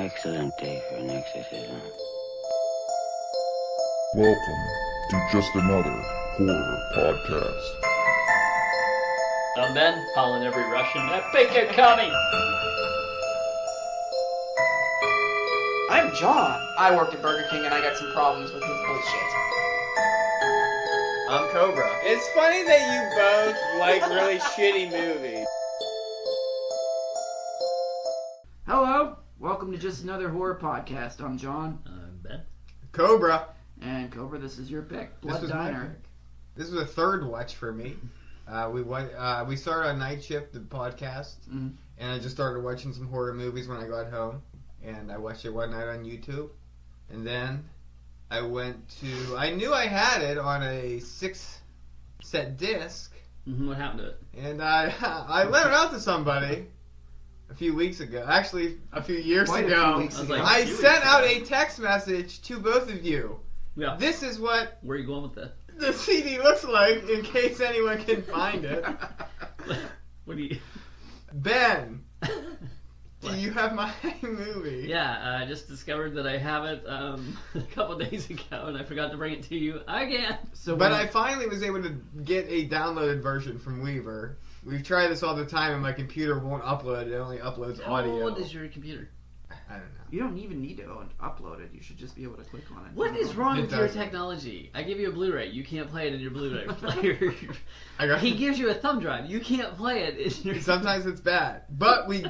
excellent day for an exorcism. Welcome to Just Another Horror Podcast. I'm Ben, calling every Russian. I think they're coming! I'm John. I worked at Burger King and I got some problems with his bullshit. I'm Cobra. It's funny that you both like really shitty movies. Hello, welcome to Just Another Horror Podcast. I'm John. I'm Ben. Cobra. And Cobra, this is your pick, Blood This was Diner. my pick. This was a third watch for me. We started on night shift, the podcast, and I just started watching some horror movies when I got home. And I watched it one night on YouTube. And then I knew I had it on a 6-set disc. Mm-hmm. What happened to it? And I lent it out to somebody a few weeks ago. Actually, a few years Quite a ago. few weeks ago. I sent out a text message to both of you. Yeah. This is what Where are you going with that? the CD looks like, in case anyone can find it. What do you... Ben, do you have my movie? Yeah, I just discovered that I have it a couple days ago, and I forgot to bring it to you again. But I finally was able to get a downloaded version from Weaver. We've tried this all the time, and my computer won't upload. It only uploads audio. How old is your computer? I don't know. You don't even need to upload it. You should just be able to click on it. What is wrong It with your doesn't. technology? I give you a Blu-ray. You can't play it in your Blu-ray player. I He gives you a thumb drive. You can't play it in your... Sometimes it's bad. But we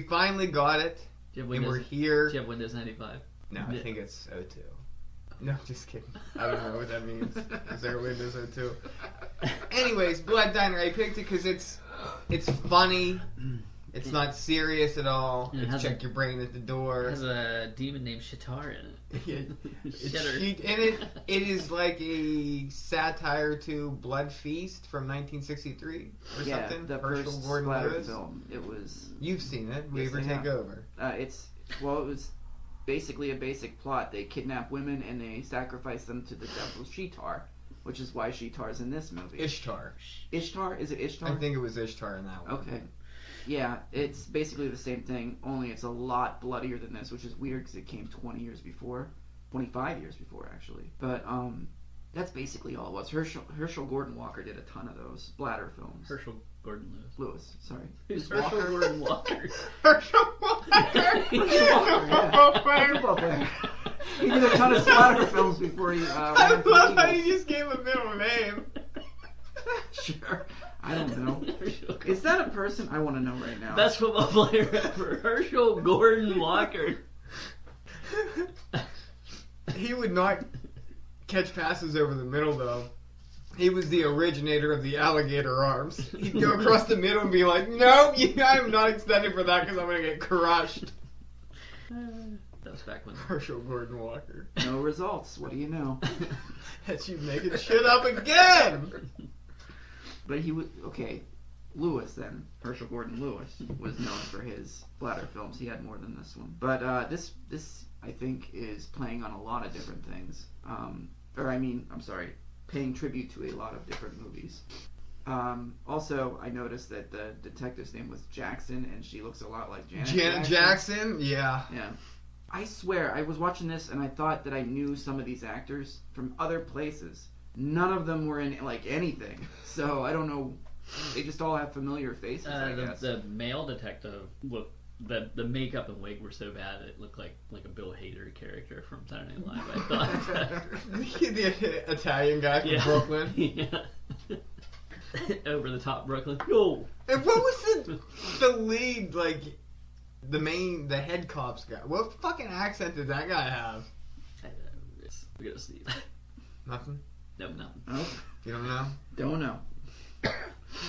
finally got it, Do you have and Windows, we're here. do you have Windows 95? No, I think it's 02. No, just kidding. I don't know what that means. Is there a Windows 02? Anyways, Blood Diner. I picked it because it's funny. It's not serious at all. And it It's has check your brain at the door. It has a demon named Shatar in it. It is like a satire to Blood Feast from 1963 or Yeah, something. the Herschel first Gordon splatter Lewis. film. It was... You've seen it. Yes, Weaver, I take have. over. It was basically a basic plot. They kidnap women and they sacrifice them to the devil Sheetar, which is why Sheetar's in this movie. Ishtar. Ishtar? Is it Ishtar? I think it was Ishtar in that one. Okay. Yeah, it's basically the same thing, only it's a lot bloodier than this, which is weird because it came 20 years before. 25 years before, actually. But, that's basically all it was. Herschel Gordon Walker did a ton of those splatter films. Herschel Gordon Lewis. Sorry. Who's Herschel Gordon Walker? Herschel Walker! Football player. He did a ton of splatter films before he, I went to love the how you Eagles. just gave a middle name. Sure. I don't know. Is that a person? I want to know right now. Best football player ever, Herschel Gordon Walker. He would not catch passes over the middle, though. He was the originator of the alligator arms. He'd go across the middle and be like, "Nope, I'm not extended for that because I'm going to get crushed." That was back when... Herschel Gordon Walker. No results. What do you know? That's you making shit up again! But he was okay. Lewis then, Herschel Gordon Lewis, was known for his splatter films. He had more than this one. But this I think is playing on a lot of different things. Paying tribute to a lot of different movies. Also, I noticed that the detective's name was Jackson, and she looks a lot like Janet Jackson? Yeah. Yeah. I swear, I was watching this and I thought that I knew some of these actors from other places. None of them were in, like, anything. So, I don't know. They just all have familiar faces, I guess. The male detective looked... The makeup and wig were so bad it looked like a Bill Hader character from Saturday Night Live, I thought. The Italian guy from Brooklyn. Yeah. Over the top Brooklyn. Yo! And what was the lead, like, the head cops guy? What fucking accent did that guy have? We gotta see. Nothing? No, nothing. Oh, You don't know? don't know.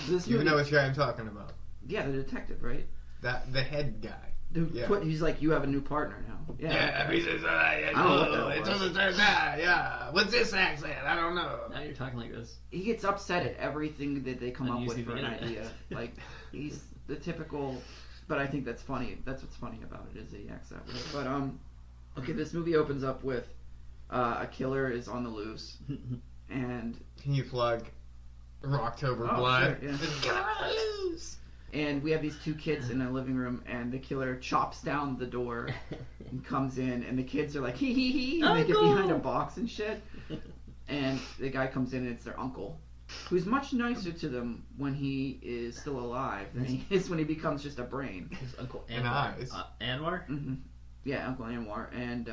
This You movie, know which guy I'm talking about. yeah, the detective, right? The head guy. He's like, you have a new partner now. Yeah. He says, I don't know what that it's was. on the third guy, yeah. What's this accent? I don't know. Now you're talking like this. He gets upset at everything that they come And up you with see for the an internet. idea. Like, he's the typical, but I think that's funny. That's what's funny about it, is that he acts that way. But, okay, this movie opens up with a killer is on the loose, and... Can you plug Rocktober Oh, Blood? sure, yeah. It's killer on the loose. And we have these two kids in a living room, and the killer chops down the door and comes in, and the kids are like, hee hee hee, and they get behind a box and shit. And the guy comes in, and it's their uncle, who's much nicer to them when he is still alive than he is when he becomes just a brain. His Uncle And Anwar. eyes. Anwar? Mm-hmm. Yeah, Uncle Anwar. And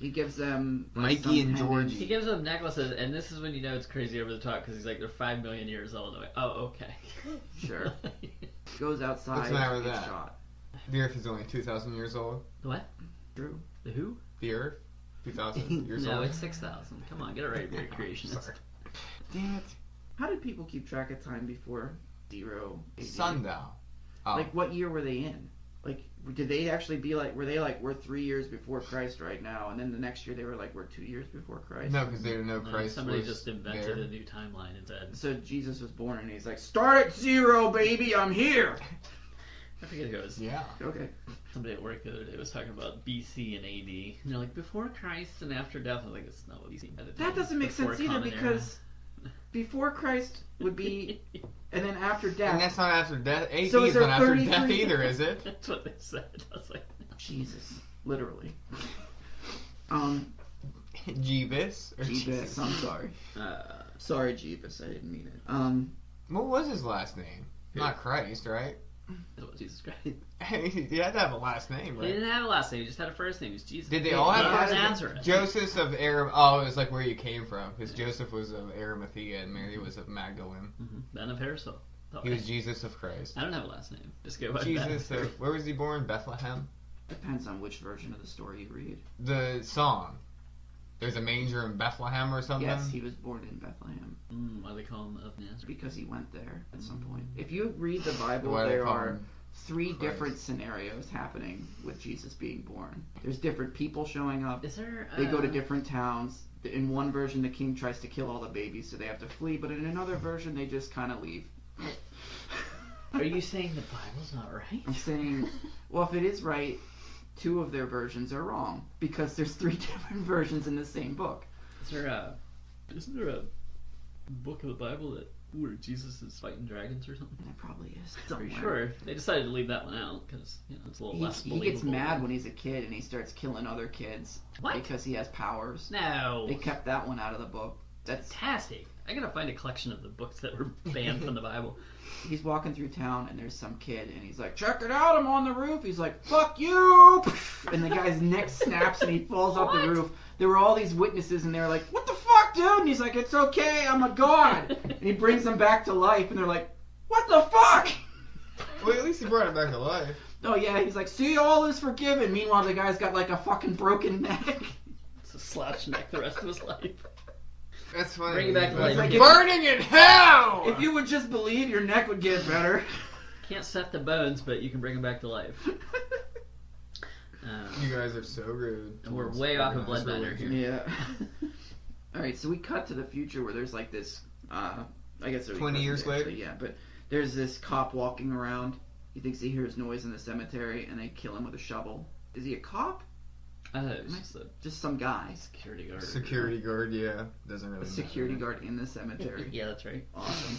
he gives them... Mikey and He Georgie. gives them necklaces, and this is when you know it's crazy over the top, because he's like, they're 5 million years old. I'm like, oh, okay. Sure. Goes outside, What's the matter with gets that? shot. The Earth is only 2,000 years old. What? True. The who? The Earth? 2,000 years No, old? it's 6,000. Come on, get it right, you're a creationist. Sorry. Damn it. How did people keep track of time before 0 AD? Sundial. Oh. Like, what year were they in? Like, did they actually be like, were they like, we're 3 years before Christ right now, and then the next year they were like, we're 2 years before Christ? No, because they didn't know Christ Somebody was just invented there. a new timeline and said, So Jesus was born, and he's like, start at 0, baby, I'm here! I forget who it was. Yeah. Okay. Somebody at work the other day was talking about BC and AD. And they're like, before Christ and after death. I was like, it's not what BC meant. That doesn't make Before sense either, Common Era. because before Christ would be, and then after death. And that's not after death. AD So is is there not after death 33 either, is it? That's what they said. I was like, Jesus. Literally. Jeebus. Or Jeebus, I'm sorry. Sorry, Jeebus, I didn't mean it. What was his last name? Not Christ, right? it was Jesus Christ. He had to have a last name, He right? didn't have a last name. He just had a first name. He was Jesus. Did they all have He last was names? Nazareth. Joseph of Aram. Oh, it was like where you came from, because Joseph was of Arimathea and Mary was of Magdalene. Mm-hmm. Ben of Harisol. Oh, He was Jesus of Christ. I don't have a last name. Just go by Jesus that. of, where was he born? Bethlehem? Depends on which version of the story you read. The song. There's a manger in Bethlehem or something? Yes, he was born in Bethlehem. Why they call him of Nazareth? Because he went there at some point. If you read the Bible, Why they there call are him 3 Christ. different scenarios happening with Jesus being born. There's different people showing up. Is there? They go to different towns. In one version, the king tries to kill all the babies, so they have to flee. But in another version, they just kind of leave. Are you saying the Bible's not right? I'm saying, well, if it is right, 2 of their versions are wrong because there's 3 different versions in the same book. Isn't there a book of the Bible where Jesus is fighting dragons or something? There probably is. Pretty somewhere. sure they decided to leave that one out because it's a little less He believable. gets mad when he's a kid and he starts killing other kids What? because he has powers. No. They kept that one out of the book. That's Fantastic. I gotta find a collection of the books that were banned from the Bible. He's walking through town and there's some kid and he's like, check it out, I'm on the roof. He's like, fuck you! And the guy's neck snaps and he falls off the roof. There were all these witnesses and they were like, what the fuck, dude? And he's like, it's okay, I'm a god. And he brings them back to life and they're like, what the fuck? Well, at least he brought it back to life. Oh yeah, he's like, see, all is forgiven. Meanwhile, the guy's got like a fucking broken neck. It's a slouched neck the rest of his life. That's funny. Bring it back to life. Like, Burning in hell! If you would just believe, your neck would get better. Can't set the bones, but you can bring them back to life. You guys are so rude. And we're way off of Bloodbender here. Yeah. Alright, so we cut to the future where there's like this, I guess it was 20 years actually, later? Yeah, but there's this cop walking around. He thinks he hears noise in the cemetery and they kill him with a shovel. Is he a cop? It's just a Just some guy. security guard. Security guard, yeah. Doesn't A really security matter. guard in the cemetery. Yeah, that's right. Awesome.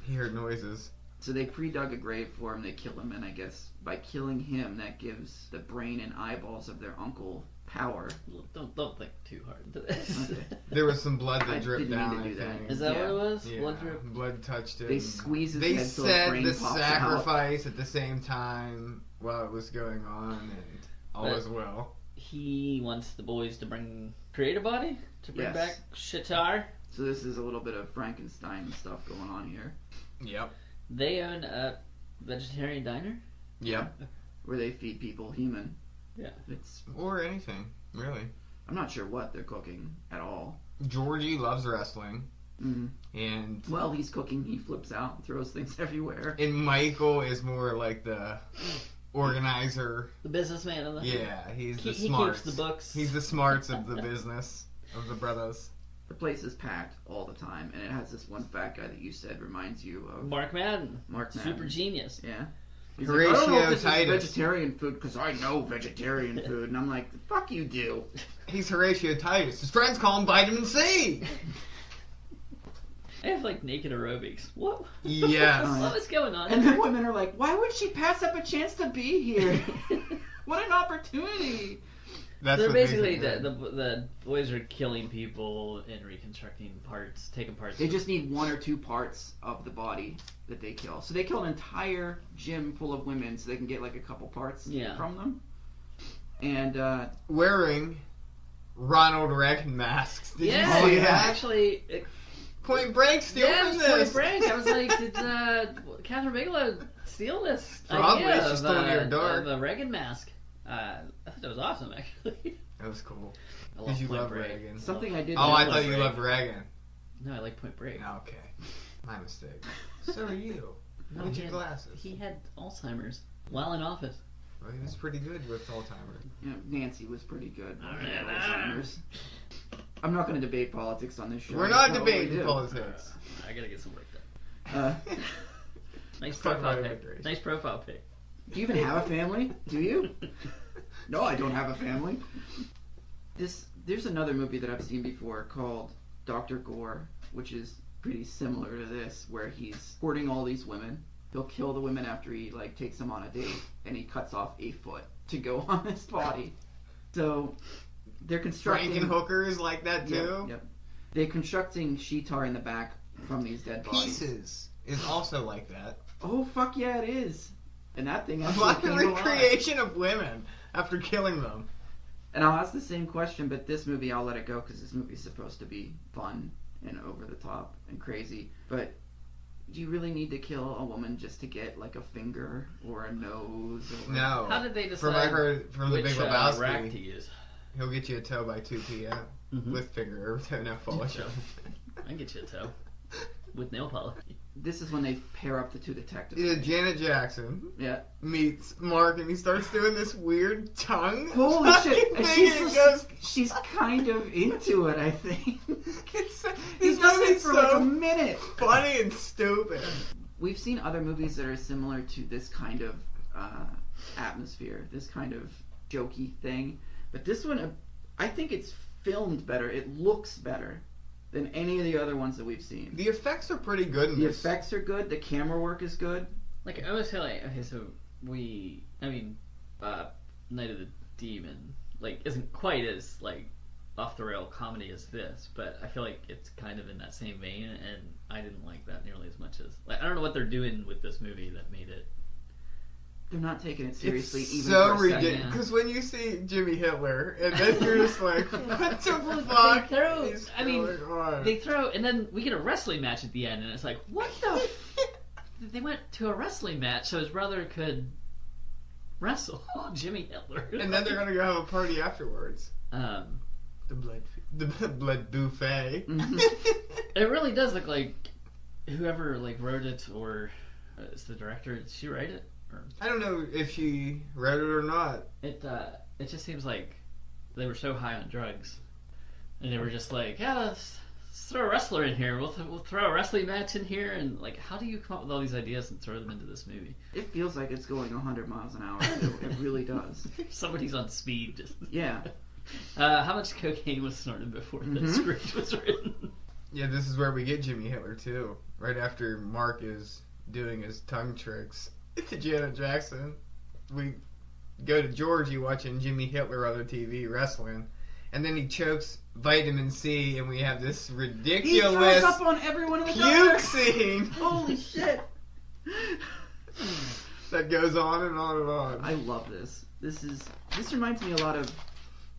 He heard noises. So they pre-dug a grave for him, they kill him, and I guess by killing him, that gives the brain and eyeballs of their uncle power. Don't think too hard into this. Okay. There was some blood I that dripped didn't mean down, to I do that. think. Is that Yeah. what it was? Yeah, Blood drip? blood touched him. They squeeze his They head till his said brain the pops out. sacrifice at the same time while it was going on, and all But- is well. He wants the boys to create a body to bring Yes. back Shatar. So this is a little bit of Frankenstein stuff going on here, Yep. They own a vegetarian diner. Yep. where they feed people human. Yeah. It's Or anything, really. I'm not sure what they're cooking at all. Georgie loves wrestling, Mm. and While he's cooking, he flips out and throws things everywhere. Michael is more like the organizer. The businessman of the Yeah, he's the he smarts. keeps the books. He's the smarts of the business of the brothers. The place is packed all the time, and it has this one fat guy that you said reminds you of Mark Madden. Mark Madden. Super genius. Yeah. He's Horatio like, I don't know if this Titus. is vegetarian food because I know vegetarian food, and I'm like, fuck you do. He's Horatio Titus. His friends call him Vitamin C. I have like naked aerobics. What? Yes. What was going on? And the women are like, why would she pass up a chance to be here? What an opportunity. That's So what basically, they said. the boys are killing people and reconstructing parts, taking parts. They just need 1 or 2 parts of the body that they kill. So they kill an entire gym full of women so they can get like a couple parts from them. And wearing Ronald Reagan masks. Did you yeah, see that? actually, Point Break stealing yeah, it was this. Point Break. I was like, did Catherine Bigelow steal this Probably. idea She stole your dark. of a Reagan mask? I thought that was awesome, actually. That was cool. I Because you Point love Break. Reagan. something I did. Oh, I Point thought you Break. loved Reagan. No, I like Point Break. Okay. My mistake. So are you. No, Look at he your had- glasses. He had Alzheimer's while in office. Well, he was pretty good with Alzheimer's. You know, Nancy was pretty good. Oh, with yeah. Alzheimer's. I'm not going to debate politics on this show. We're That's not what we debating do. politics. I gotta get some work done. Nice Let's talk profile about pic. immigration. Nice profile pic. Do you even have a family? Do you? No, I don't have a family. There's another movie that I've seen before called Dr. Gore, which is pretty similar to this, where he's courting all these women. He'll kill the women after he like takes them on a date, and he cuts off a foot to go on his body. So they're constructing Frankenhooker is like that too. Yep. They're constructing Sheetar in the back from these dead bodies. Pieces is also like that. Oh fuck yeah, it is. And that thing A actually lot of came alive. recreation of women after killing them. And I'll ask the same question, but this movie I'll let it go because this movie's supposed to be fun and over the top and crazy. But do you really need to kill a woman just to get like a finger or a nose? Or... No. How did they decide From I heard from the which Big rack to Lebowski, use? he'll get you a toe by 2 p.m. Mhm. with finger or no polish on. I can get you a toe with nail polish. This is when they pair up the two detectives. Yeah, Janet Jackson Yeah. meets Mark and he starts doing this weird tongue. Holy shit! And thing, and it goes, she's kind of into it, I think. it's, He this does it movie's for so like a minute. funny and stupid. We've seen other movies that are similar to this kind of atmosphere, this kind of jokey thing. But this one, I think it's filmed better. It looks better than any of the other ones that we've seen. The effects are pretty good in The this. effects are good. The camera work is good. Like, I always feel like, okay, so Night of the Demon, like, isn't quite as, like, off-the-rail comedy as this, but I feel like it's kind of in that same vein, and I didn't like that nearly as much as, like, I don't know what they're doing with this movie that made it. They're not taking it seriously It's even so for a second. ridiculous. Because when you see Jimmy Hitler, and then you're just like, what the fuck They throw- is I mean, going on? They throw, and then we get a wrestling match at the end, and it's like, what the They went to a wrestling match so his brother could wrestle Jimmy Hitler. And then they're gonna go have a party afterwards. The blood buffet. Mhm. It really does look like whoever like wrote it or is the director. Did she write it? Or I don't know if she wrote it or not. it just seems like they were so high on drugs, and they were just like, yeah, let's throw a wrestler in here. We'll throw a wrestling match in here, and like, how do you come up with all these ideas and throw them into this movie? It feels like it's going 100 miles an hour, too. It really does. Somebody's on speed. Just Yeah. how much cocaine was snorted before the script was written? Yeah, this is where we get Jimmy Hitler too. Right after Mark is doing his tongue tricks to Janet Jackson, we go to Georgie watching Jimmy Hitler on the TV wrestling, and then he chokes vitamin C, and we have this He ridiculous throws up on everyone in the puke car. scene Holy shit. that goes on and on and on. I love this. This reminds me a lot of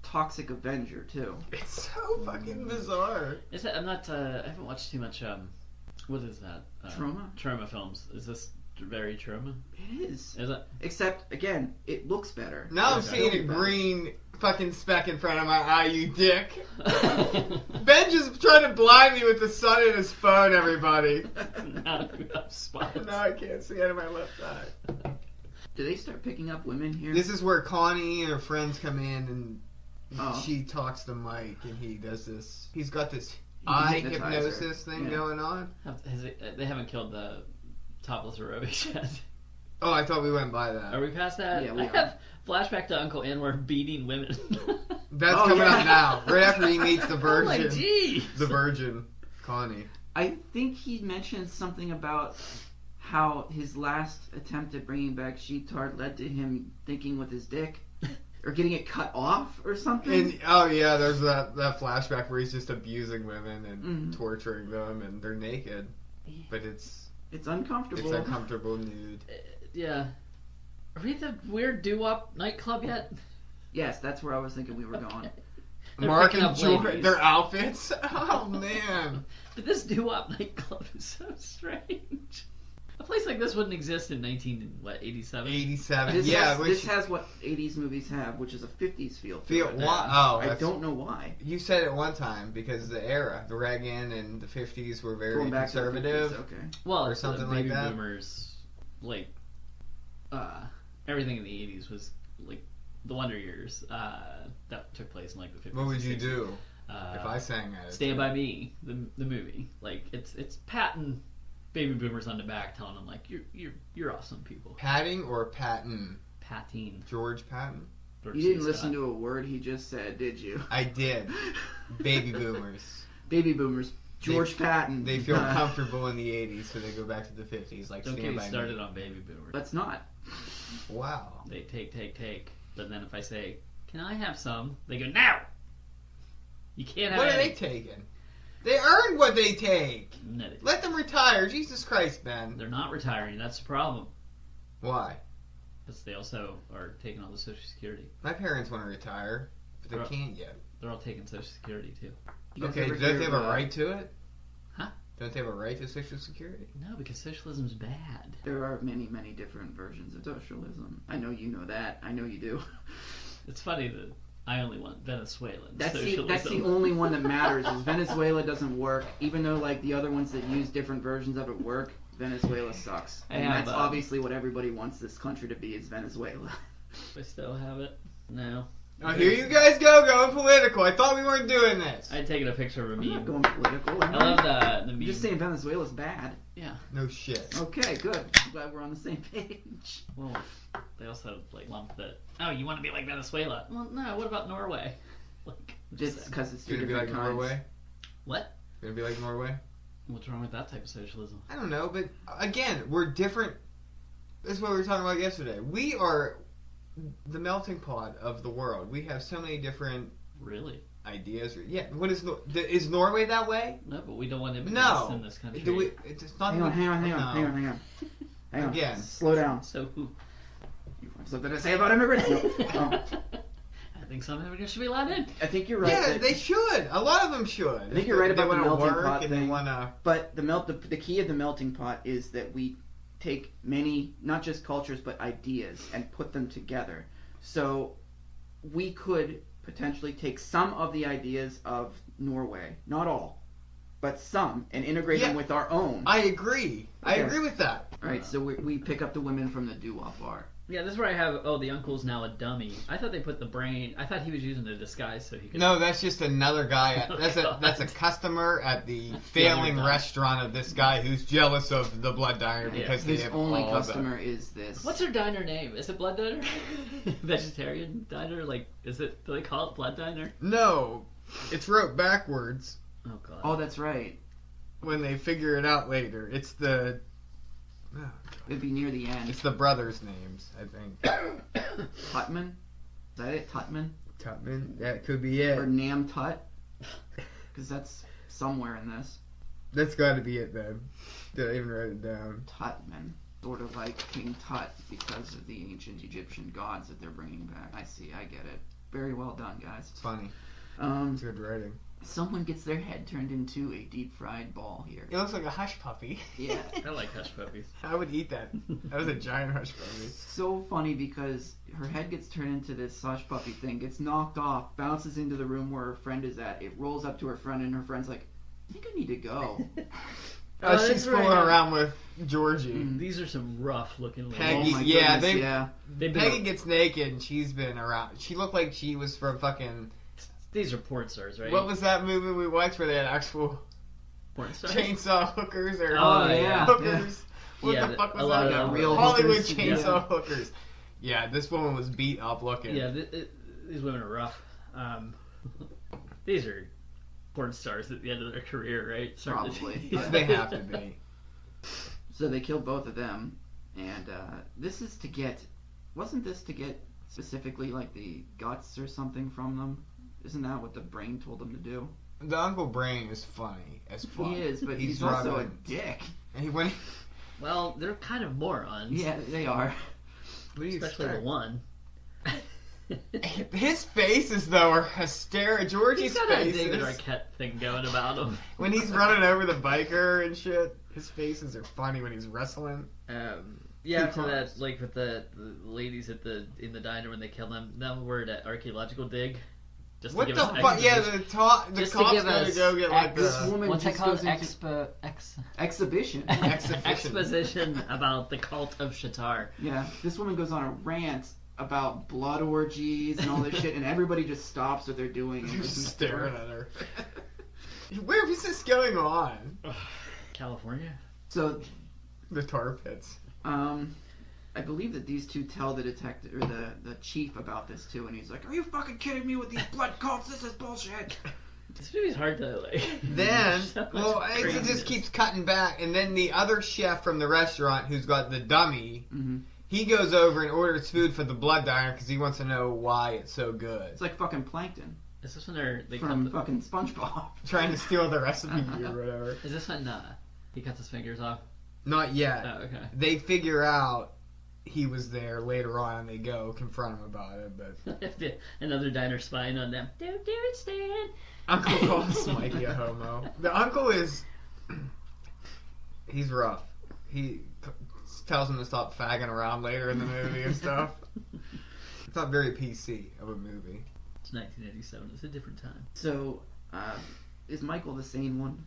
Toxic Avenger, too. It's so fucking bizarre. Is that, I haven't watched too much. What is that? Trauma? Trauma films. Is this very trauma? It is. Is it? Except, again, it looks better. Now I'm It's seeing a filmed better. green fucking speck in front of my eye, you dick. Ben just trying to blind me with the sun in his phone, everybody. Now you have spots. Now I can't see out of my left eye. Do they start picking up women here? This is where Connie and her friends come in, and Oh. she talks to Mike, and he does this. He's got this can eye hypnotize her. hypnosis thing Yeah. going on. They haven't killed the topless aerobics yet. Oh, I thought we went by that. Are we past that? Yeah, we I are. have flashback to Uncle Anwar beating women. That's Oh, coming yeah. up now, right after he meets the I'm like, virgin. gee. The virgin, Connie. I think he mentioned something about how his last attempt at bringing back Sheetar led to him thinking with his dick. Or getting it cut off or something. And, oh yeah, there's that flashback where he's just abusing women and torturing them, and they're naked, but it's uncomfortable. It's uncomfortable nude. Yeah. Are we at the weird doo-wop nightclub yet? Yes, that's where I was thinking we were going. Mark picking and up George, ladies. their outfits. Oh man. But this doo-wop nightclub is so strange. A place like this wouldn't exist in 87? 87. This Yeah, this has what 80s movies have, which is a 50s feel. To feel it. why? Oh, I don't know why. You said it one time because the era, the Reagan and the 50s were very Going back to the conservative. 50s, okay. Well, or it's something the baby like that. boomers, like, everything in the 80s was, like, the Wonder Years that took place in, like, the 50s. What would and you 60s. do if I sang at it? Stand By Me, the movie. Like, it's patting baby boomers on the back, telling them, like, you're awesome people. Patting or Patton? Patting. George Patton? You didn't listen to a word he just said, did you? I did. Baby boomers. Baby boomers. George Patton. They feel comfortable in the 80s, so they go back to the 50s. Like, Don't get Stand me By started Me. on baby boomers. Let's not. Wow. They take. But then if I say, can I have some? They go, no! You can't have What are any. they taking? They earned what they take. No, they- Let them retire. Jesus Christ, Ben. They're not retiring. That's the problem. Why? Because they also are taking all the Social Security. My parents want to retire, but they Right. can't yet. They're all taking Social Security, too. You guys Okay, ever don't they hear have of, a right to it? Huh? Don't they have a right to Social Security? No, because socialism's bad. There are many, many different versions of socialism. I know you know that. I know you do. It's funny that I only want Venezuelan That's socialism. the only one that matters. Is Venezuela doesn't work, even though like the other ones that use different versions of it work. Venezuela sucks, and Yeah, that's but- obviously what everybody wants this country to be. Is Venezuela? I still have it. No. Oh, here you guys go, going political. I thought we weren't doing this. I had taken a picture of a I'm not meme. going political. I love the I'm meme. just saying Venezuela's bad. Yeah. No shit. Okay, good. I'm glad we're on the same page. Well, they also like lumped that. Oh, you want to be like Venezuela? Well, no. What about Norway? Like, Just because it's two You're gonna be different like kinds. Norway? what? You're gonna be like Norway? What's wrong with that type of socialism? I don't know, but again, we're different. This is what we were talking about yesterday. We are the melting pot of the world. We have so many different Really? ideas. Yeah, what is Norway that way? No, but we don't want immigrants No. in this country. It's not. Hang on. No. Hang on. Again. Slow down. So who? You have something to say about immigrants? No. I think some immigrants should be allowed in. I think you're right. Yeah, that- they should. A lot of them should. I think you're right about the they wanna melting work pot and they thing. want to. But the key of the melting pot is that we take many, not just cultures, but ideas and put them together. So we could potentially take some of the ideas of Norway, not all, but some, and integrate them Yeah. with our own. I agree. I Okay. agree with that. Right, so we pick up the women from the doo-wop bar. Yeah, this is where I have. Oh, the uncle's now a dummy. I thought they put the brain. I thought he was using a disguise so he could. No, that's just another guy. Oh, That's God. a customer at the failing guy. restaurant of this guy who's jealous of the blood diner Yeah. because they His have only all the- customer is this. What's her diner name? Is it Blood Diner? Vegetarian diner? Like, is it? Do they call it Blood Diner? No, it's wrote backwards Oh God. Oh, that's right. when they figure it out later. It's the It'd be near the end. it's the brothers' names, I think. Tutman? Is that it? Tutman? Tutman, that could be it. Or Nam Tut? Because that's somewhere in this. That's got to be it then. Did I even write it down? Tutman. Sort of like King Tut because of the ancient Egyptian gods that they're bringing back. I see, I get it. Very well done, guys. It's funny. Um, It's good writing. someone gets their head turned into a deep fried ball here. It looks like a hush puppy. Yeah. I like hush puppies. I would eat that. That was a giant hush puppy. So funny because her head gets turned into this hush puppy thing, gets knocked off, bounces into the room where her friend is at. It rolls up to her friend, and her friend's like, I think I need to go. Oh, She's that's right. fooling around with Georgie. Mm. These are some rough looking ladies. Peggy, Oh my yeah, goodness, they- yeah. They've been. Peggy gets naked and she's been around. She looked like she was from fucking. These are porn stars, right? What was that movie we watched where they had actual porn stars? chainsaw hookers or Oh, yeah. hookers? What Yeah, the fuck a was lot that? of real Hollywood hookers, chainsaw yeah. hookers. Yeah, this woman was beat up looking. Yeah, these women are rough. These are porn stars at the end of their career, right? Probably. They have to be. So they killed both of them, and this is to get... Wasn't this to get specifically, like, the guts or something from them? Isn't that what the brain told them to do? The Uncle Brain is funny as fuck. He is, but he's also a dick. And when Well, they're kind of morons. Yeah, they are. Especially the one. His faces, though, are hysterical. Georgie's He's got a faces. David Arquette thing going about him. When he's running over the biker and shit, his faces are funny when he's wrestling. Yeah, after that, like with the ladies in the diner when they kill them, then we're at archaeological dig. Just What to the give us fuck? Yeah, exposition. the Just to cops give gotta us go get like This the woman What's that just called? goes into exhibition. Exposition about the cult of Shatar. Yeah, this woman goes on a rant about blood orgies and all this shit, and everybody just stops what they're doing and just listens to staring her. at her. Where is this going on? California? So, The tar pits. I believe that these two tell the detective or the chief about this too, and he's like, "Are you fucking kidding me with these blood cults? This is bullshit." This movie's hard to like. Then, so much well, it craziness. just keeps cutting back, and then the other chef from the restaurant who's got the dummy, he goes over and orders food for the blood diner because he wants to know why it's so good. It's like fucking Plankton Is this when they from cut the, fucking SpongeBob. Trying to steal the recipe or whatever. Is this when he cuts his fingers off? Not yet. Oh, okay. They figure out he was there later on, and they go confront him about it, but... Another diner spying on them. Don't do it, Stan. Uncle calls Mikey a homo. The uncle is... He's rough. He tells him to stop fagging around later in the movie and stuff. It's not very PC of a movie. It's 1987. It's a different time. So, is Michael the sane one?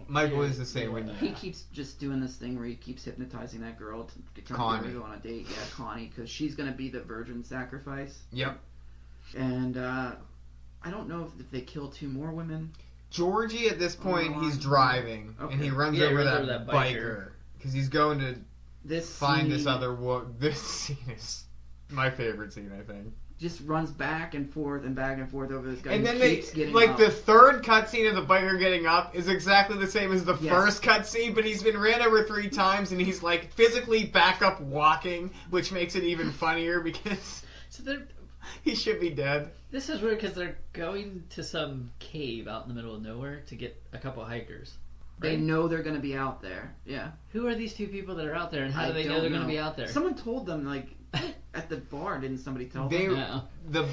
Michael is the same when He keeps just doing this thing where he keeps hypnotizing that girl to try Connie. to get her to go on a date. Yeah, Connie, because she's going to be the virgin sacrifice. Yep. And I don't know if they kill two more women. Georgie, at this point, he's driving, and he Okay. runs Yeah, over he runs that over that biker. Because he's going to This find scene this other woman. This scene is my favorite scene, I think. just runs back and forth over this guy. And who then keeps getting like up. the third cutscene of the biker getting up is exactly the same as the Yes. first cutscene, but he's been ran over 3 times and he's like physically back up walking, which makes it even funnier because So he should be dead. this is weird because they're going to some cave out in the middle of nowhere to get a couple hikers. They right? know they're going to be out there. Yeah. Who are these two people that are out there, and how I do they know don't they're going to be out there? Someone told them, like, at the bar. Didn't somebody tell They them? No.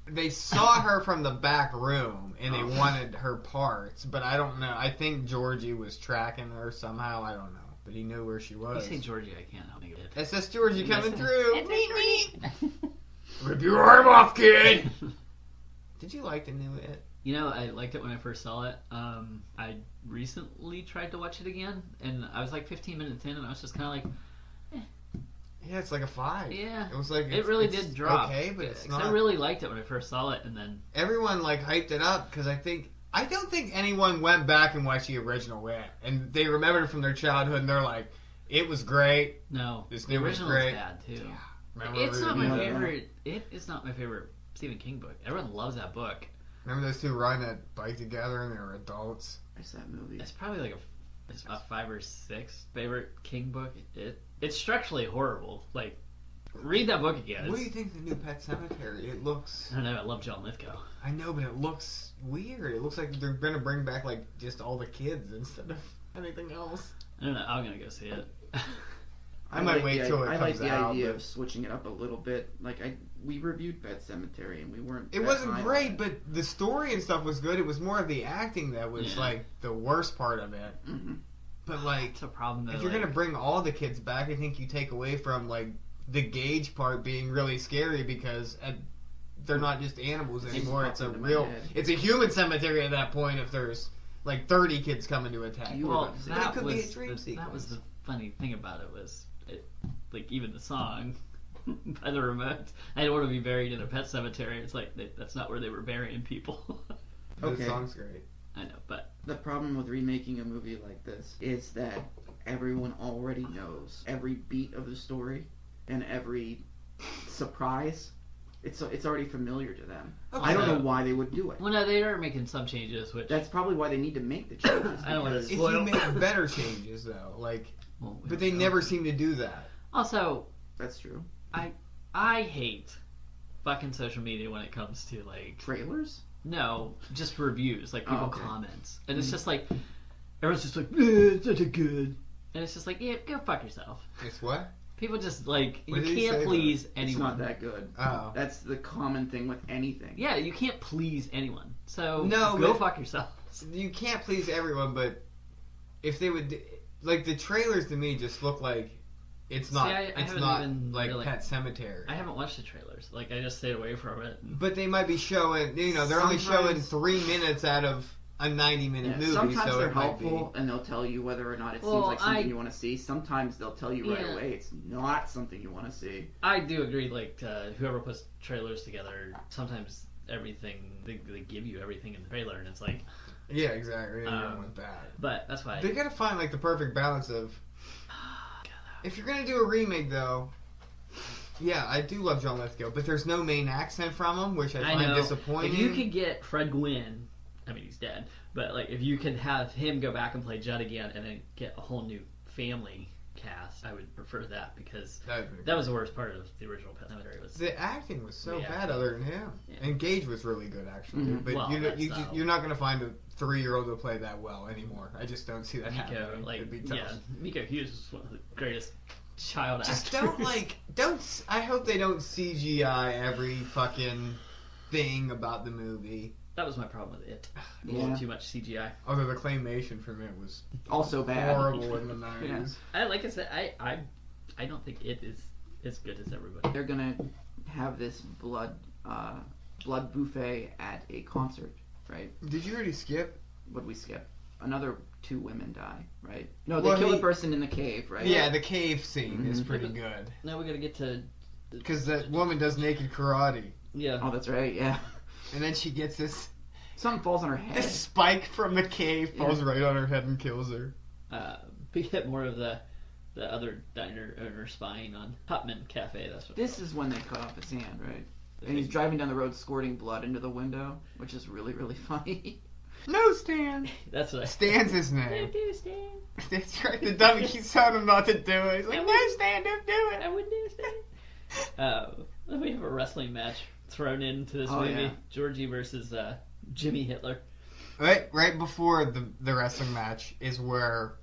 they saw her from the back room and they Oh. wanted her parts, but I don't know. I think Georgie was tracking her somehow. I don't know, but he knew where she You was. say Georgie, I can't help you. It says Georgie coming through. It's Rip your arm off, kid. Did you like the new It? You know, I liked it when I first saw it. I recently tried to watch it again, and I was like 15 minutes in, and I was just kind of like, Yeah, it's like a 5. yeah. It was like It really it's did drop. Okay, but it's 'Cause not. I really liked it when I first saw it, and then Everyone like hyped it up because I don't think anyone went back and watched the original It, and they remembered it from their childhood, and they're like, it was great. no, This the new was original great. is bad too. Remember It's not my Yeah. favorite. It is not my favorite Stephen King book. Everyone loves that book. Remember those two riding that bike together and they were adults? It's that movie. It's probably like a 5 or 6 favorite King book. It's structurally horrible. Like, read that book again. What do you think of the new Pet Cemetery? It looks. I don't know. I love John Lithgow. I know, but it looks weird. It looks like they're gonna bring back like just all the kids instead of anything else. I don't know. I'm gonna go see it. I might wait till it I comes like the out, idea but- of switching it up a little bit. Like we reviewed Pet Cemetery and we weren't. It that wasn't high on great, it. but the story and stuff was good. It was more of the acting that was Yeah. like the worst part of it. Mhm. But like, It's a problem that if you're gonna bring all the kids back, I think you take away from like the Gage part being really scary because they're not just animals It's anymore. just It's a popped into my real, head. it's a human cemetery at that point. If there's like 30 kids coming to attack, You- well, it that could be a was dream that sequence. was the funny thing about it was like even the song by the remote. I don't want to be buried in a pet cemetery. It's like that's not where they were burying people. The Okay. song's great. I know, but The problem with remaking a movie like this is that everyone already knows every beat of the story and every surprise. It's already familiar to them. Okay. I don't know why they would do it. Well, no, they are making some changes, which That's probably why they need to make the changes. I don't want because- to If spoil. you make better changes though, like, Well, we but don't they know. never seem to do that. Also, That's true. I hate fucking social media when it comes to like Trailers? no, just reviews, like people okay. comments, and it's just like everyone's just like it's such a good, and it's just like yeah, go fuck yourself. It's what? People just like What you did he can't say, please It's anyone. not that good. Oh. That's the common thing with anything. Yeah, you can't please anyone. So No, go but- fuck yourself. You can't please everyone, but if they would, like the trailers to me just look like it's not. I it's haven't not even like really- Pet Cemetery. I haven't watched the trailers. Like I just stayed away from it. But they might be showing. They're only showing Sometimes- 3 minutes out of a 90-minute Yeah, movie, sometimes so they're it might helpful and they'll tell you whether or not it seems Well, like something I- you want to see. Sometimes they'll tell you right Yeah. away it's not something you want to see. I do agree. Like whoever puts trailers together, sometimes everything they give you everything in the trailer, and it's like. be. Yeah, exactly. You don't Um, want that. But that's why. They gotta find like the perfect balance of. If you're gonna do a remake, though, yeah, I do love John Lithgow, but there's no main accent from him, which I find know. disappointing. If you could get Fred Gwynn, I mean he's dead, but like if you could have him go back and play Judd again, and then get a whole new family cast, I would prefer that because that was the worst part of the original Pet Cemetery. Was The acting was so Yeah. bad, other than him. Yeah. And Gage was really good, actually. Mhm. But Well, that's not- you're not gonna find a 3-year-old to play that well anymore. I just don't see that Miko, happening. like It'd be tough. yeah, Miko Hughes is one of the greatest child Just actors. don't. I hope they don't CGI every fucking thing about the movie. That was my problem with it. A Yeah. little too much CGI. Although the claymation from it was Also bad. horrible in the 90s. Like I said, I don't think it is as good as everybody. They're gonna have this blood buffet at a concert, right? Did you already skip? What we skip? Another 2 women die, right? No, they Well, kill he- the person in the cave, right? Yeah, the cave scene is Mhm. pretty good. Now we gotta get to Because that woman does naked karate. yeah. Oh, that's right. Yeah. And then she gets this Something falls on her head. spike from the cave, falls right on her head and kills her. We get more of the other diner owner spying on Hutman Cafe. That's what. This is when they cut off his hand, right? And he's driving down the road squirting blood into the window, which is really, really funny. No, Stan. That's what I. Stan's his Don't name. do it, Stan. That's right. The dummy keeps telling him not to do it. He's like, no, Stan, don't do I it. wouldn't do it, Stan. Then we have a wrestling match thrown into this Oh, movie: yeah. Georgie versus Jimmy Hitler. Right before the wrestling match is where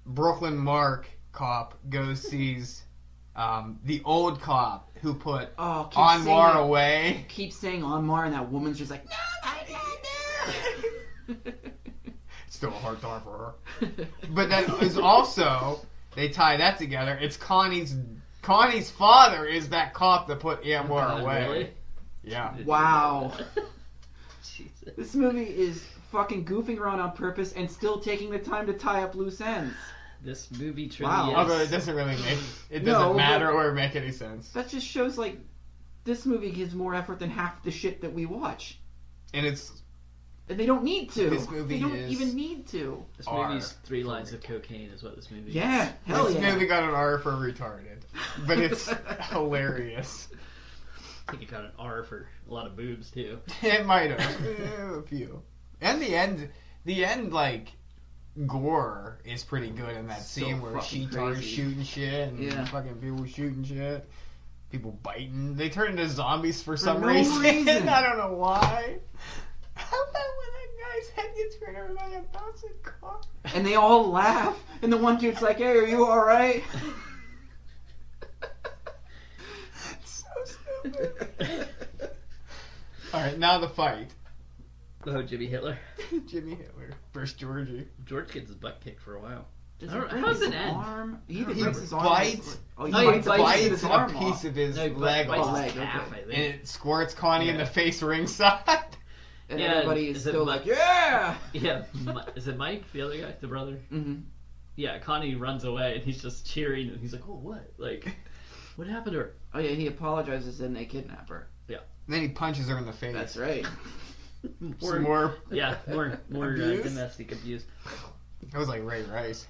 Brooklyn Mark cop goes sees the old cop who put Oh, keep Anwar saying, away. keep saying Anwar, and that woman's just like, no, I can't do it. Still a hard time for her. But that is also, they tie that together. It's Connie's father is that cop that put Anwar God, away. really? Yeah. Wow. Jesus. This movie is fucking goofing around on purpose and still taking the time to tie up loose ends. This movie trivia. Wow. Although it doesn't really No, doesn't matter but- or make any sense. That just shows, like, this movie gives more effort than half the shit that we watch. And it's And they don't need to. This movie they don't is even need to. This R movie's 3 for lines of cocaine is what this movie is. Yeah, hell this yeah. movie got an R for retarded. But it's hilarious. I think it got an R for a lot of boobs too. It might have. A few. And the end, like, gore is pretty good in that So scene where she fucking starts crazy. shooting shit and Yeah. fucking people shooting shit. People biting. They turn into zombies for some no reason. reason. I don't know why. How about when that guy's head gets turned by a bouncing car? And they all laugh. And the one dude's like, hey, are you alright? So stupid. Alright, now the fight. Oh, Jimmy Hitler. Jimmy Hitler versus Georgie. George gets his butt kicked for a while. Does I he don't- break how's his it end? arm? He either He breaks his arm. bites- Oh, he No, he bites, bites his a arm piece off. of his No, he leg bites off. his leg, calf, okay. I And think. it squirts Connie in Yeah. the face ringside. And Yeah, everybody is is it still Mike? like, yeah! Yeah, is it Mike, the other guy, the brother? Mm-hmm. Yeah, Connie runs away and he's just cheering and he's like, oh, what? Like, what happened to her? Oh, yeah, he apologizes and they kidnap her. Then he punches her in the face. That's right. Some more. Yeah, more Abuse? domestic abuse. That was like Ray Rice.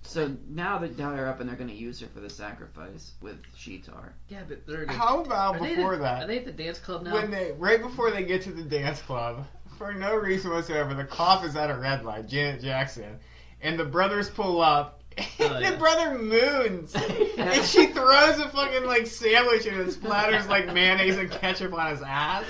So now they tie her up and they're going to use her for the sacrifice with Sheetar. Yeah, but they're. How about Are before they that? Are they at the dance club now? When right before they get to the dance club, for no reason whatsoever, the cop is at a red light, Janet Jackson, and the brothers pull up, and the brother moons, and she throws a fucking like sandwich and it splatters like mayonnaise and ketchup on his ass.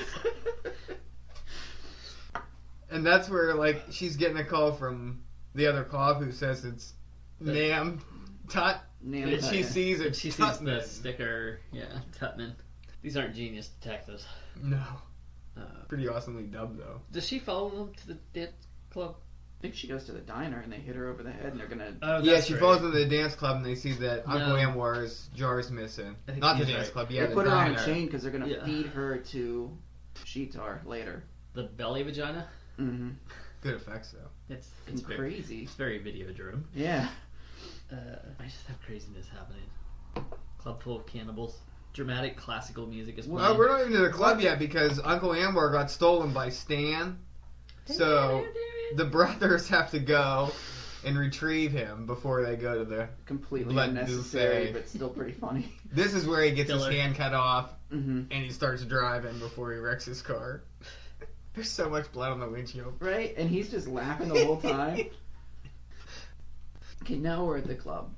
And that's where like she's getting a call from the other cop who says it's Nam Tut. Nam And Tut, she yeah. sees it. She sees the sticker. Yeah, Tutman. These aren't genius detectives. No. Pretty awesomely dubbed though. Does she follow them to the dance club? I think she goes to the diner and they hit her over the head and they're going to... Oh, Yeah, that's she right. falls into the dance club and they see that No. Uncle Anwar's jar's missing. I think Not the he's dance right. club, yeah, they the put her on diner. a chain because they're going to Yeah. feed her to Sheetar later. The belly vagina? Mm-hmm. Good effects though. It's Crazy. It's very Videodrome. Yeah. I just have craziness happening. Club full of cannibals. Dramatic classical music is playing. Well, we're not even to the club yet because Uncle Anwar got stolen by Stan. So the brothers have to go and retrieve him before they go to the... Completely Blood unnecessary, buffet. but still pretty funny. This is where he gets Killer. his hand cut off Mm-hmm. and he starts driving before he wrecks his car. There's so much blood on the windshield. Right? And he's just laughing the whole time. Okay, now we're at the club.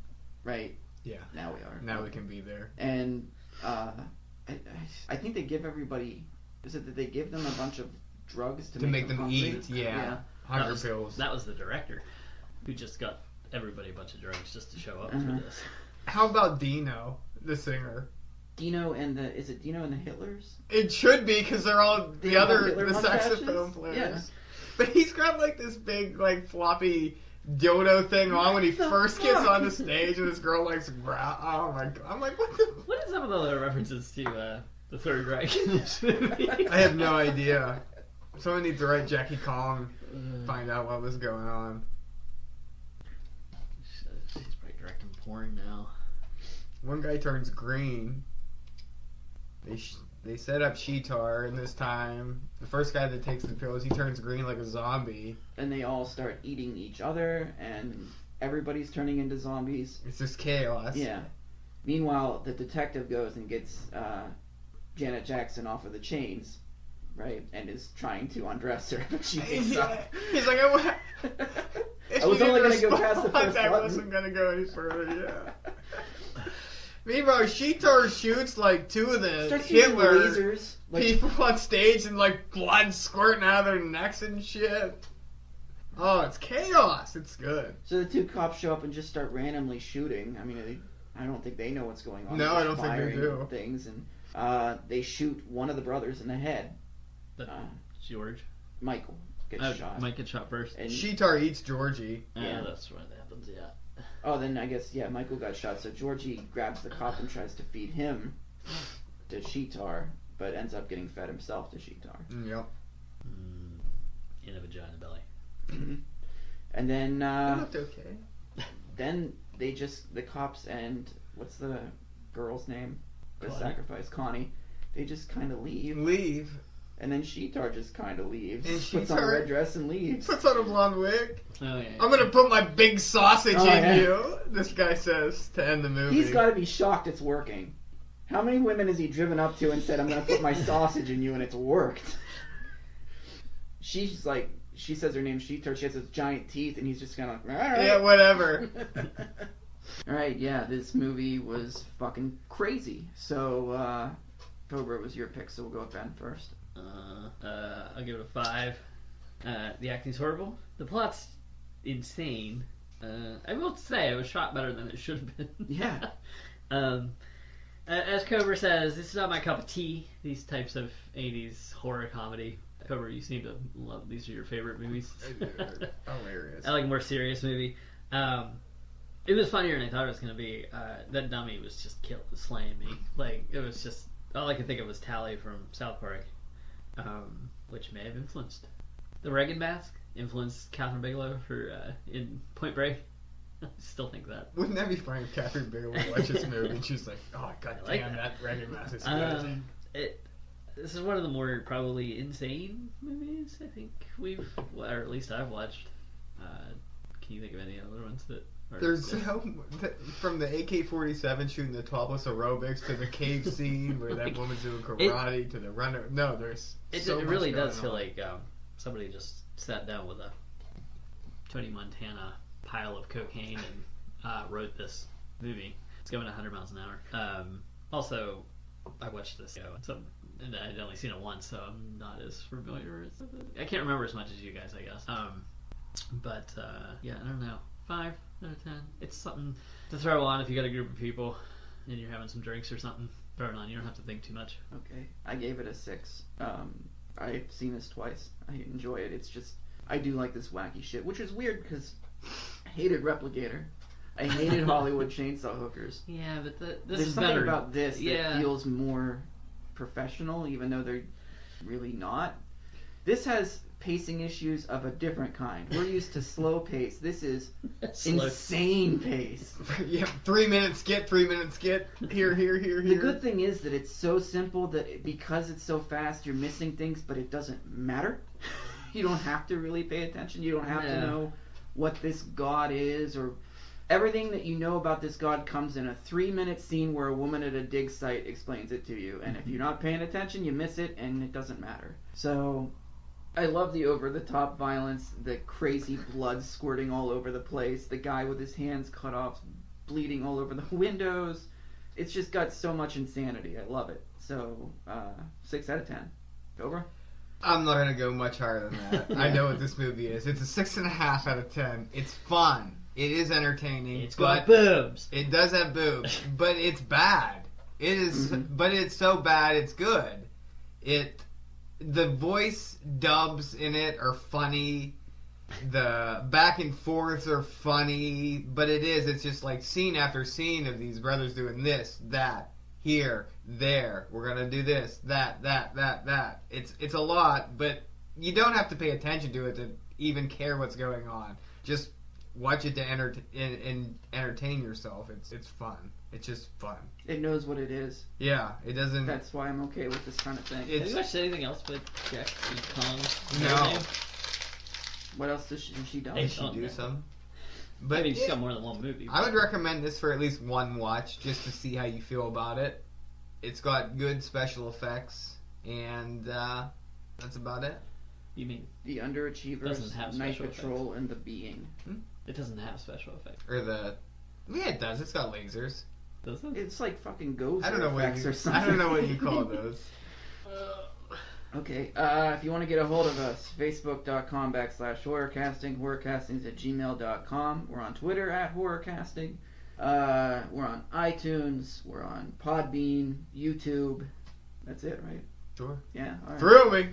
Right? Yeah. Now we are. Now we can be there. And I think they give everybody... Is it that they give them a bunch of drugs to make them hungry? eat, yeah. Hunger pills. That was the director who just got everybody a bunch of drugs just to show up Uh-huh. for this. How about Dino, the singer? Dino and the... Is it Dino and the Hitlers? It should be because they're all They the all other Hitler the mustaches? saxophone players. Yeah. But he's got like this big like floppy dildo thing on when he What the first gets fuck? on the stage and this girl likes growl. Oh my god! I'm like, what the? What are some of the other references to the Third Reich in this movie? I have no idea. Someone needs to write Jackie Kong, find out what was going on. She's probably directing porn now. One guy turns green. They set up Sheetar, and this time the first guy that takes the pills, he turns green like a zombie. And they all start eating each other, and everybody's turning into zombies. It's just chaos. Yeah. Meanwhile, the detective goes and gets Janet Jackson off of the chains, right? And is trying to undress her, but she wakes up. He's like, I was only going to go past the first I button. wasn't going to go any further, yeah. Meanwhile, Sheetar shoots like two of the Starts using Hitler lasers. Like, people on stage and like blood squirting out of their necks and shit. Oh, it's chaos. It's good. so the two cops show up and just start randomly shooting. I mean, I don't think they know what's going on. No, They're I just don't think they firing do. Things, and they shoot one of the brothers in the head. George. Michael gets shot. Mike gets shot first. And Sheetar eats Georgie. Yeah. That's what happens, yeah. oh, then I guess Michael got shot. So Georgie grabs the cop and tries to feed him to Sheetar, but ends up getting fed himself to Sheetar. Yep. In a vagina belly. And then It looked okay. then the cops and what's the girl's name? The Connie. sacrifice, Connie. They just kind of leave, Leave. and then Sheetar just kind of leaves. And puts on a Sheetar- red dress and leaves. Puts on a blonde wig. Oh, yeah. I'm gonna put my big sausage Oh, in yeah. you. This guy says to end the movie. He's got to be shocked it's working. How many women has he driven up to and said, "I'm gonna put my sausage in you," and it's worked? She's like, she says her name's Sheetar. She has those giant teeth, and he's just kind of like, all right. Yeah, whatever. Alright, yeah, this movie was fucking crazy. So, Cobra was your pick, so we'll go with Ben first. I'll give it a 5. The acting's horrible. The plot's insane. I will say it was shot better than it should have been. Yeah. As Cobra says, this is not my cup of tea, these types of 80s horror comedy. Cobra, you seem to love these are your favorite movies. Hilarious. I like a more serious movie. It was funnier than I thought it was going to be. That dummy was just slaying me. Like, it was just, all I could think of was Tally from South Park, which may have influenced. The Reagan mask influenced Catherine Bigelow in Point Break. I still think that. Wouldn't that be funny if Catherine Bigelow watched this movie and she's like, oh, god I like damn, that. that Reagan mask is good. This is one of the more probably insane movies I think or at least I've watched. Can you think of any other ones that There's from the AK-47 shooting the topless aerobics to the cave scene where that woman's doing karate to the runner. No, there's it so much really going does feel on. like somebody just sat down with a Tony Montana pile of cocaine and wrote this movie. It's going 100 miles an hour. Also, I watched this and I'd only seen it once, so I'm not as familiar. I can't remember as much as you guys, I guess. But yeah, I don't know. 5 out of 10. It's something to throw on if you got a group of people and you're having some drinks or something. Throw it on. You don't have to think too much. Okay, I gave it a 6. I've seen this twice. I enjoy it. It's just I do like this wacky shit, which is weird because I hated Replicator. I hated Hollywood chainsaw hookers. Yeah, but this There's is something better. about this that feels more professional, even though they're really not. This has pacing issues of a different kind. We're used to slow pace. This is insane pace. Yeah, 3 minutes skit, 3 minutes skit. Here. The good thing is that it's so simple that because it's so fast, you're missing things, but it doesn't matter. You don't have to really pay attention. You don't have to know what this god is, or everything that you know about this god comes in a 3-minute scene where a woman at a dig site explains it to you. And if you're not paying attention, you miss it, and it doesn't matter. So I love the over-the-top violence, the crazy blood squirting all over the place, the guy with his hands cut off, bleeding all over the windows. It's just got so much insanity. I love it. So, 6 out of 10. Cobra? I'm not going to go much higher than that. I know what this movie is. It's a 6.5 out of 10. It's fun. It is entertaining. It's got boobs. It does have boobs, but it's bad. It is, but it's so bad it's good. The voice dubs in it are funny. The back and forths are funny, but it's just like scene after scene of these brothers doing this, that, here, there. We're gonna do this, that. It's a lot, but you don't have to pay attention to it to even care what's going on. Just watch it to entertain yourself. It's fun. It's just fun. It knows what it is. Yeah, it doesn't. That's why I'm okay with this kind of thing. Have you watched anything else but Jack E. Kong? No. What else does she do? Did she do some? But I mean, she's got more than one movie. I would recommend this for at least one watch just to see how you feel about it. It's got good special effects, and that's about it. You mean The Underachievers, doesn't have Night special Patrol, and The Being. it doesn't have special effects? Yeah, it does. It's got lasers. Does it? It's like fucking Gozer I don't know effects or something. I don't know what you call those. Okay, if you want to get a hold of us, facebook.com/horrorcasting, horrorcastings@gmail.com. We're on Twitter @horrorcasting. We're on iTunes. We're on Podbean, YouTube. That's it, right? Sure. Yeah, all right. Thrill me.